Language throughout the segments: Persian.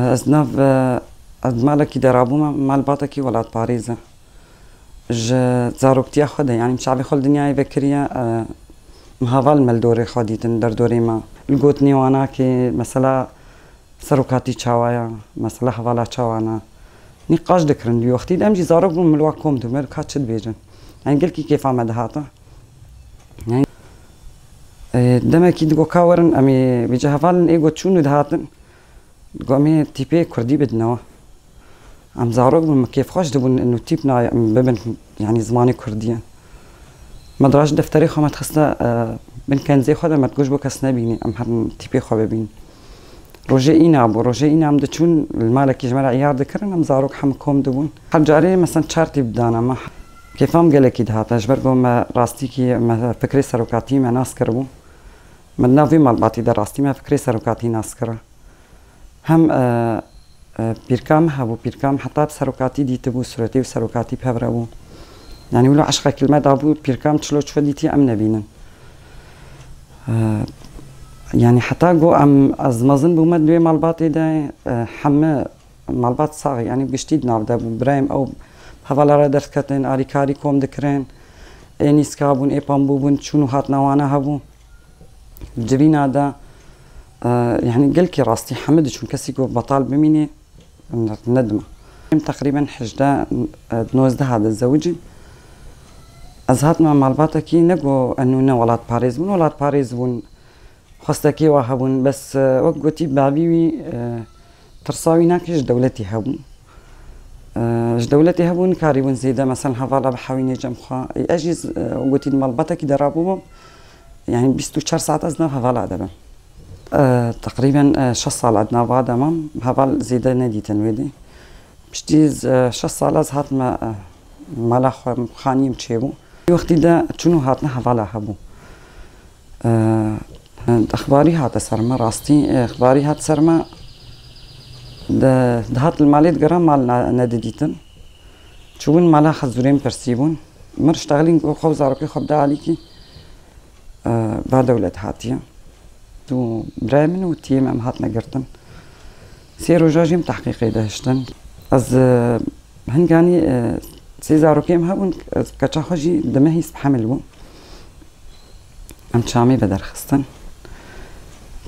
أزناف مالكي درابوما مال باتكي ولاد باريزة ج زاروكتيا خدا يعني مش عبي خل دنياي بكريا مهافال مالدوري خديتن در دوري ما القوتني وانا كي مثلا سروكاتي تشاوايا مثلا حوالا تشاوانا نقاش ذكرن دي وقتي دمجي زاروك من الواكم دو مال كاتشد بيجن يعني قلكي كيف عمد هاتا يعني دمكي دقو كاورن امي بيجي هافالن ايغو تشونو دهاتن قامي تيبي كردي بدنا عم زاروك من كيف خوش دبون انه تيبنا ببن يعني زماني كرديا ما دراش دفتري خو ما تخصنا بن كان زي خدا ما تقولش بك سنابيني ام هر تيبي خو ببين روجينا ابو روجينا عم دتشون المالك يجمع عيار ذكرن ام زاروك حمكم دبون حجاري مثلا شارتي بدانا ما كيف ام قال اكيد هاتا جبركم ما راستي كي ما فكري سروكاتي ما ناس كربو من نافي مال باتي دراستي ما فكري سروكاتي ناس كره هم بيركام هبو بيركام حتى بسروكاتي دي تبو سرتي وسروكاتي بهبربو يعني ولو عشقة كلمة دابو بيركام تشلو تشفديتي أم نبينا يعني حتى جو أم أزمزن بو مدوي مالباتي دا حمى مالبات صاغي يعني بيشتيد نار دابو برايم أو هفالا را درس كتن آري كاري كوم دكرين إنيس كابون إيبام بوبون شنو هات نوانا هبو جبينا دا يعني قلكي راستي حمد شون كسيكو بطال بميني ندمة تقريبا حجدا نوزده هذا الزوجي أزهاتنا مالباتكي نقو أنو نا ولاد باريس بون ولاد باريس بون خستكي وهبون بس وقتي بعبيوي ترصاوي ناكش دولتي هبون دولتي هبون كاري بون زيدا مثلا هفالا بحاويني جمخا أجيز وقتي مالباتكي درابوهم يعني 24 ساعة أزنا هفالا دبن تقريبا 6 سال عندنا بعد امام هبال زيدا ندي تنويدي بشتيز 6 سال از هات ما مالا خانيم تشيبو وقتي دا شنو هاتنا هبالا هبو اخباري هات سرما راستي اخباري هات سرما هات الماليت جرام مال نديتن شوين مالا خزورين برسيبون مرشتغلين خو زاروكي خبدا عليكي بعد دولة هاتيه تو برامن و تيم ام هاتنا قرتن سيرو جاجيم تحقيقي دهشتن از هنگاني سيزاروكيم هبون كچا خوجي دمهي سبحمل بو ام تشامي بدر خستن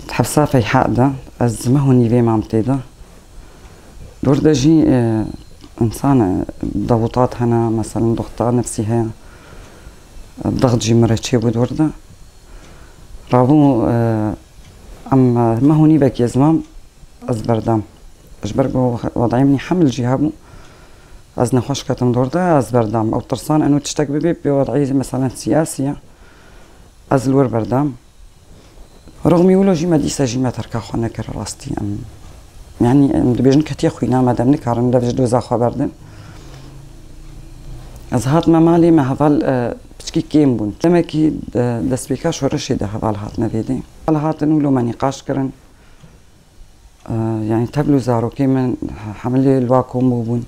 تحبسا في حق دا از مهوني في مامتي دور دجي انسان ضغوطات هنا مثلا ضغوطات نفسية الضغط جي مرتشي بو دور دا رابو ام ما هوني بك يا زمام از بردام اجبرقو وضعي مني حمل جهابو از نخوش كتم دوردا از بردام او ترسان انو تشتك ببي بوضعي مثلا سياسية از الور بردام رغم يولو جيما ديسا جيما تركا خوانا كر راستي ام يعني دبيجن كتيا خوينا مادام نكارن دبيج دوزا خوا بردن از هات ما مالي ما هفال بشكي كيم بون لما كي دسبيكا شورشي ده هفال هات نفيدي هفال هات نولو ما نقاش كرن يعني تبلو زاروكي من حملي الواكم بون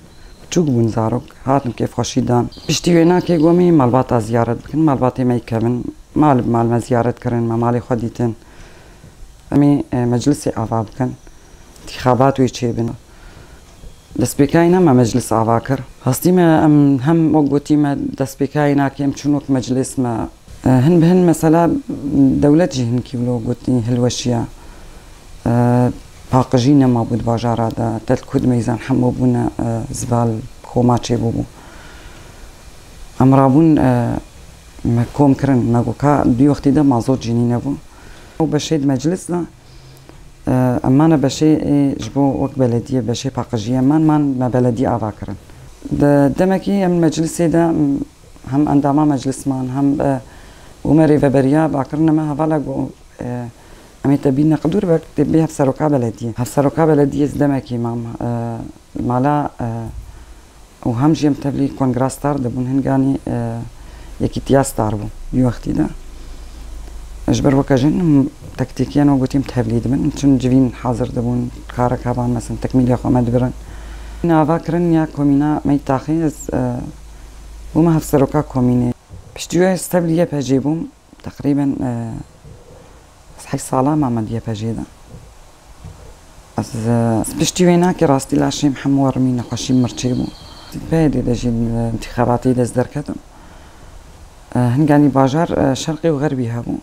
تشوك بون زاروك هاتن كيف خوشي دان بشتي وينا كي قومي مالباتا زيارت بكن مالباتي ما يكمن مال ما زيارت كرن ما مالي خديتن امي مجلسي آفا بكن انتخابات ويتشي بنا دسبيكاينا ما مجلس آواكر هستي ما هم وقوتي ما دسبيكاينا كيم شنوك مجلس ما هن بهن مثلا دولتي هن كيبلو قوتي هلوشيا باقجينا ما بود باجارا دا تلكود ميزان حمو بونا زبال خوماتشي بوبو امرابون ما كوم كرن ما قوكا دي وقتي دا مازوت جينينا بو وبشيد مجلس دا أمانة بشي جبو وقت بلدية بشي باقجية ما بلدية آواكرن دمكي من مجلسي دا هم عندما مجلس مان هم ومري فبريا باكرنا ما هفالا أمي تبينا قدور بك تبيها في سروكا بلدية في سروكا بلدية دمكي مام مالا وهم جيم تبلي كونغراس تار دبون هنغاني يكي تياس تاربو دي وقتي دا اجبر وكاجن تكتيكيا وقتيم تهبليد من شن جبين حاضر دبون كارك هبان مثلا تكميل ياخو مدبرن انا فاكرن يا كومينا ما يتاخيز وما هفسروكا كوميني بشتوية استبلية بجيبهم تقريبا صحي صالة ما مدية بجيدا از پشتی وینا که راستی لاشیم حموار می نخوشی مرچی بو بعد دجی انتخاباتی دست در کردم هنگانی باجار شرقی و غربی هبو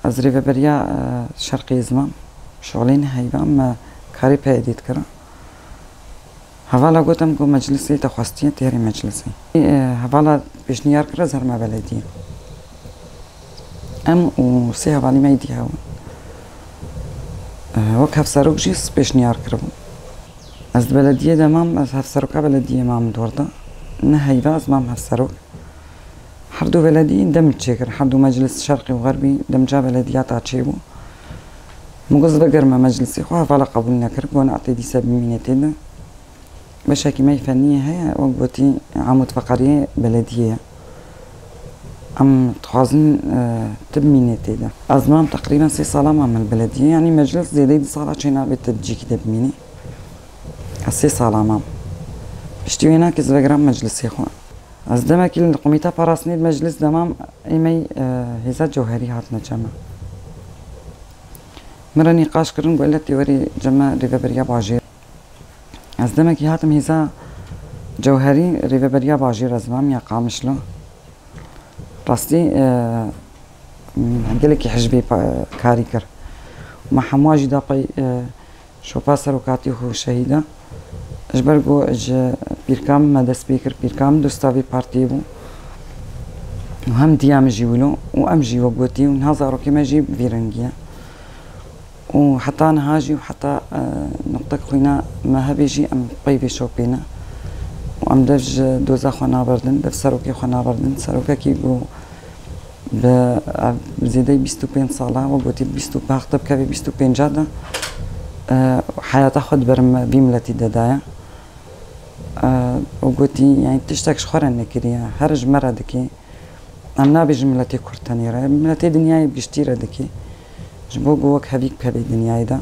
از ریوبریا شرقی زمام شغلین هیوام کاری پیدید کردم حوالا گفتم که مجلسی تخواستیه تیری مجلسی حوالا پیشنیار کرد زرما بلدیه ام و سی حوالی میدی هون وقت هفسروک جیس پیشنیار کردم از بلدیه دمام از هفسروکا بلدیه مام دورده نه هیوا از مام هفسروک هر دو بلدی دم تشکر هر دو مجلس شرقی و غربی دم جا بلدیات عشیبو مقصد بقرم مجلسي خو حوالا قبول نكر وانا اعطي دي سب مينتين بشكل ما فنية هي وقبتي عمود فقرية بلدية تخازن تب مينتين أزمام تقريبا 6 صالة مع البلدية يعني مجلس زي دي صالة شينا بتجي كده بميني 6 صالة مام بشتوينا كز بقرم مجلسي خو از دمك القميتا براسني المجلس دمام ايمي هزا جوهري هاتنا جمع مرة نقاش كرن قلت وري جمع ريفبريا باجير از دمك هاتم هزا جوهري ريفبريا باجير ازمام يا قامشلو راستي قالك حجبي كاري كر وما حمواجي داقي شو باسر وكاتي هو شهيدة اجبرقو اج بيركام مدى سبيكر بيركام دوستاوي بارتي بو وهم ديام جيولو وامجي وقوتي ونهازارو كما جيب فيرنجيا وحتى أنا هاجي وحتى نقطة خوينا ما هبيجي أم قيبي شوبينا وأم دج دوزا خونا بردن دف سروكي خونا بردن سروكا كيبو بزيدي 25 صالة وقوتي 25 بكافي 25 جادة حياة خود برم بيملتي ددايا وقوتي يعني تشتاكش خورا نكريا هرج مرة دكي أم نابي ملتي كورتانيرا ملتي دنياي بيشتيرا دكي جبو جوك هذيك بهذه الدنيا دا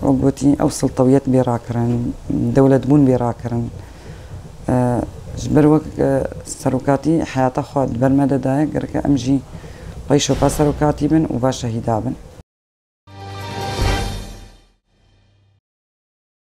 وقوتي أوصل طويات براكرن دولة بون براكرن جبر وك سروكاتي حياة خود برمدة دايق رك أمجي بيشوفا سروكاتي بن وبا شهيدا بن